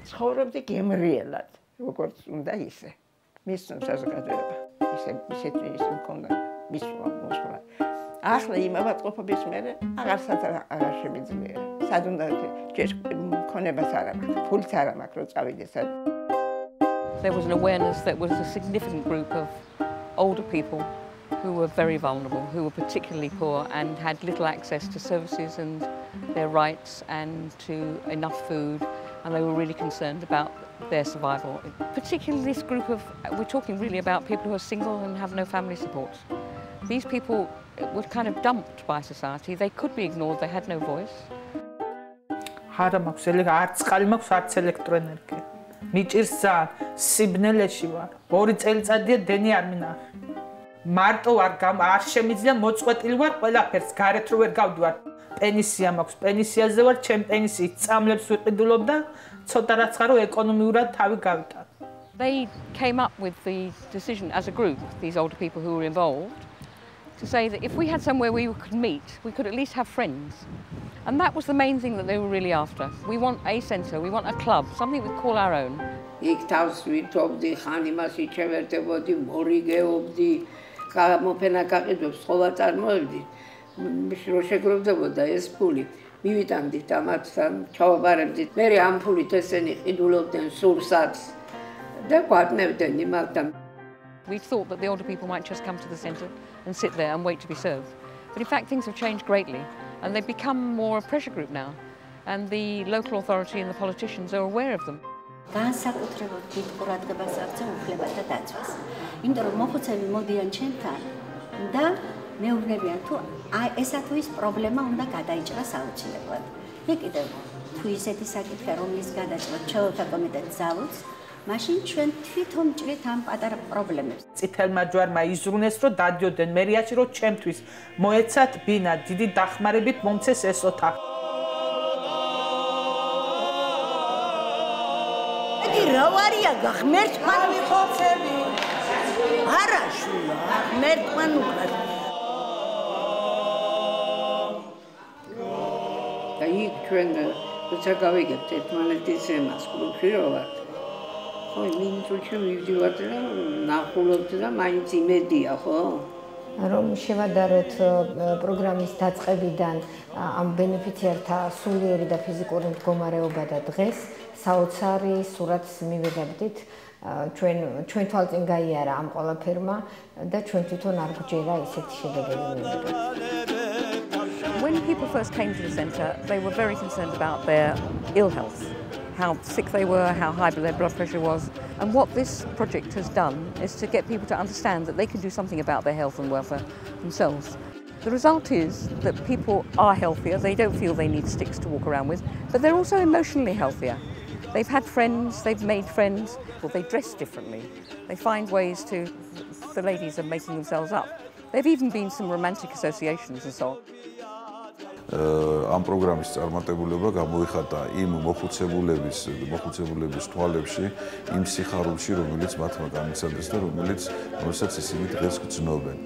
ცხოვრობდი გემრიელად, როგორც უნდა ისე. მისცემ საზოგადოება. ისეთი მქონდა მისვლა. ახლა იმ ავადმყოფობის მერე აღარ შემიძლია. სად უნდა ჯერ მქონებას არ მაქვს, ფულიც არ მაქვს, რომ წავიდე სად. There was an awareness that was a significant group of older people who were very vulnerable, who were particularly poor and had little access to services and their rights and to enough food, and they were really concerned about their survival. Particularly this group of, we're talking really about people who are single and have no family support. These people were kind of dumped by society. They could be ignored, they had no voice. Hara maქვს არც წყალი მაქვს, არც ელექტროენერგია. მიჭირს ძალიან, სიბნელეში ვარ. 2 წელიწადია დენი არ მინახე. მარტო არ შემიძლია მოწყვეტილი ვარ ყველაფერს, გარეთ რო ვერ გავდივარ. პენსია მაქვს, პენსიაზე ვარ, ჩემ პენსიით წამლებს ვიყიდულობ და ცოტა რაც ხარო ეკონომიურად თავი გავიტან. They came up with the decision as a group, these older people who were involved, to say that if we had somewhere we could meet, we could at least have friends. And that was the main thing that they were really after. We want a centre, we want a club, something we call our own. იქ თავს ვითობდი, ხანი მას იჩევერდებოდი, მორიგეობდი, გამოფენა გაყიდვებს ხოლმე წარმოებდი. რო შეგროვდებოდა ეს ფული, მივიტანდით ამათთან, ჩავაბარებდით. მე ამ ფულით ესენი ყიდულობდნენ სურსათს და გვატნევდნენ იმათთან. We thought that the older people might just come to the centre and sit there and wait to be served. But in fact, things have changed greatly, and they've become more a pressure group now. And the local authority and the politicians are aware of them. განსაკუთრებულად დიდ ყურადღებას აქცევ უფლებათა დაცვას. იმიტომ რომ მოხუცები მოდიან ჩემთან და მეუბნებიან თუ ესა თუ ის პრობლემა უნდა გადაიჭრას აუცილებლად. მე კიდევ თუ ისეთი საკითხია, რომლის გადაჭრა ჩვეულებთა კომიტეტს ზავუց, მაშინ ჩვენ თვითონ ჭრით ამ პატარა პრობლემებს. წითელმა ჯვარმა იზრუნეს, რომ დადიოდნენ მერიაში, რომ ჩემთვის მოეცათ ბინა, დიდი დახმარებით მომცეს ეს ოთახი. რა ვარია გახმერთმან ვიხოცები? არა შულა, ღმერთმან უკრა. და იქ ჩვენ როცა გავიგებთ ერთმანეთის ემას, კლუბში რო ვართ. ხო, მინუტში მივდივართ და ნახულობთ და მაინც იმედია, ხო? რომ შევადაროთ პროგრამის დაწყებიდან ამ ბენეფიციართა სულიერი და ფიზიკური მდგომარეობა და დღეს საოცარი სურათს მივიღებდით. ჩვენ თვალწინ გაიარა ამ ყველაფერმა და ჩვენ თვითონ არ გვჯერა ისეთი შედეგები მივიღეთ. When people first came to the centre, they were very concerned about their ill health, how sick they were, how high their blood pressure was. And what this project has done is to get people to understand that they can do something about their health and welfare themselves. The result is that people are healthier, they don't feel they need sticks to walk around with, but they're also emotionally healthier. They've had friends, they've made friends, or they dress differently. They find ways to, the ladies are making themselves up. There've even been some romantic associations and so on. ამ პროგრამის წარმატებულება გამოიხატა იმ მოხუცებულების თვალებში, იმ სიხარულში, რომელიც მათმა განიცადეს და რომელსაც ისინი დღეს გრძნობენ.